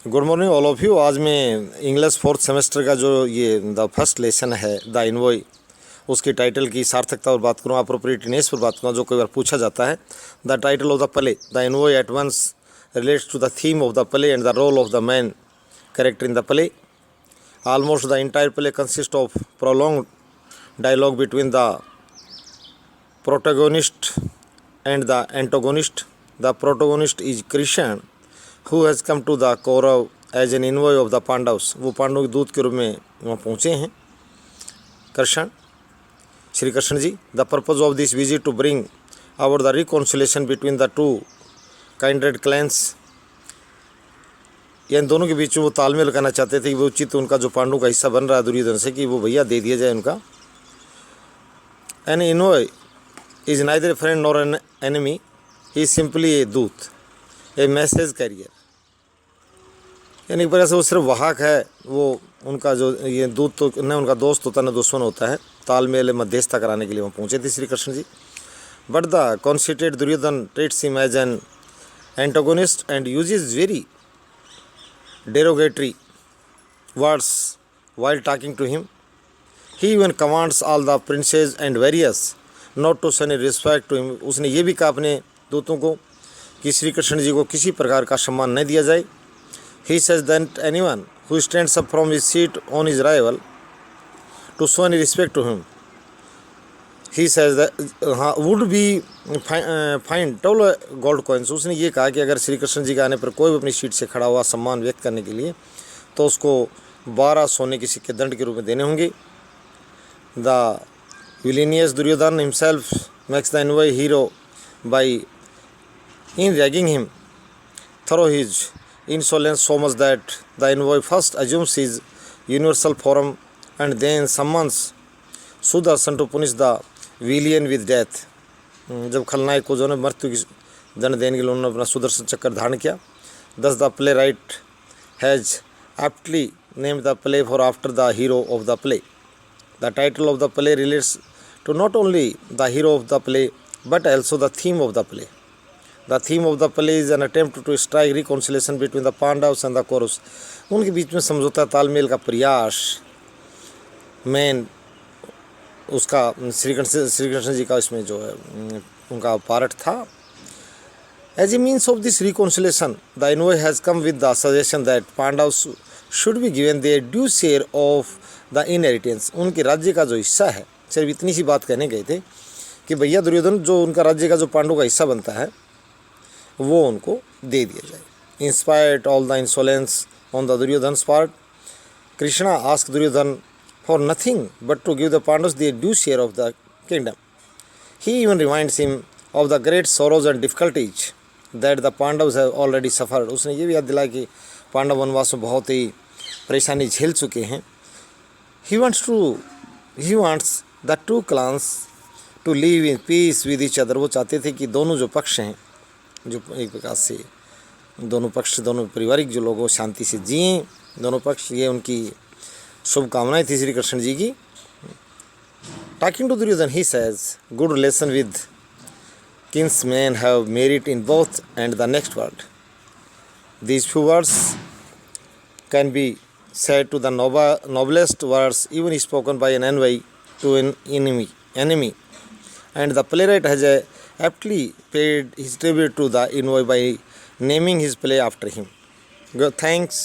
Good morning all of you. आज मैं English fourth semester का जो ये द फर्स्ट लेसन है द इनवॉय, उसकी टाइटल की सार्थकता पर बात करूँ, अप्रोप्रिएटनेस पर बात करूँ, जो कई बार पूछा जाता है। The title of the play the envoy at once relates to the theme of the play and the role of the main character in the play. Almost the entire play consists of prolonged dialogue between the protagonist and the antagonist. The protagonist is Krishna, who has come to the Kaurav as an envoy of the Pandavas. वो पांडवों के दूत के रूप में वहाँ पहुँचे हैं Krishna, Shri Krishna ji. The purpose of this visit to bring about the reconciliation between the two kindred clans. इन दोनों के बीच में वो तालमेल करना चाहते थे कि वो उचित उनका जो पांडु का हिस्सा बन रहा है दुर्योधन से, कि वो भैया दे दिया जाए उनका। An envoy is neither friend nor an enemy, he simply a दूत, ए मैसेज कैरियर। यानी एक तरह से वो सिर्फ वाहक है, वो उनका जो ये दूत तो न उनका दोस्त होता न दुश्मन होता है। तालमेल मध्यस्थता कराने के लिए वहाँ पहुँचे थे Shri Krishna ji. But the conceited Duryodhana treats him as an antagonist and uses very derogatory words while talking to him. He even commands all the princes and warriors not to show any respect to him. उसने ये भी कहा अपने दूतों को कि श्री कृष्ण जी को किसी प्रकार का सम्मान नहीं दिया जाए। He says that anyone who stands up from his seat on his arrival to show any respect to him, he says that would be fine toll gold coins. उसने ये कहा कि अगर श्री कृष्ण जी के आने पर कोई भी अपनी सीट से खड़ा हुआ सम्मान व्यक्त करने के लिए तो उसको 12 सोने के सिक्के दंड के रूप में देने होंगे। The villainous Duryodhana himself makes the envoy hero by enraging him through his insolence so much that the envoy first assumes his universal form and then summons Sudarshan to punish the villain with death. जब खलनायक को जो है मृत्यु की दंड देने के लिए उन्होंने अपना सुदर्शन चक्कर धारण किया। Thus the playwright has aptly named the play for after the hero of the play. The title of the play relates to not only the hero of the play but also the theme of the play. The theme of the play is an attempt to strike reconciliation between the Pandavas and the Kauravas. उनके बीच में समझौता तालमेल का प्रयास main उसका श्री कृष्ण जी का इसमें जो है उनका पार्ट था। As a means of this reconciliation the envoy has come with the suggestion that Pandavas should be given their due share of the inheritance. उनके राज्य का जो हिस्सा है, सिर्फ इतनी सी बात कहने गए थे कि भैया दुर्योधन जो उनका राज्य का जो पांडवों का हिस्सा बनता है वो उनको दे दिया जाए। Inspired all the insolence on the Duryodhana's part, Krishna ask Duryodhana for nothing but to give the Pandavas their due share of the kingdom. He even reminds him of the great sorrows and difficulties that the Pandavas have already suffered. उसने ये भी याद दिलाया कि पांडव वनवास में बहुत ही परेशानी झेल चुके हैं। He wants the two clans to live in peace with each other. वो चाहते थे कि दोनों जो पक्ष हैं, जो एक प्रकार से दोनों पक्ष, दोनों पारिवारिक जो लोग वो शांति से जिएं, दोनों पक्ष, ये उनकी शुभकामनाएं थी श्री कृष्ण जी की। Talking to Duryodhana he says good relation with kinsmen have merit in both and the next word. These few words can be said to the noblest words even spoken by an enemy to an enemy. And the playwright has aptly paid his tribute to the envoy by naming his play after him. Thanks.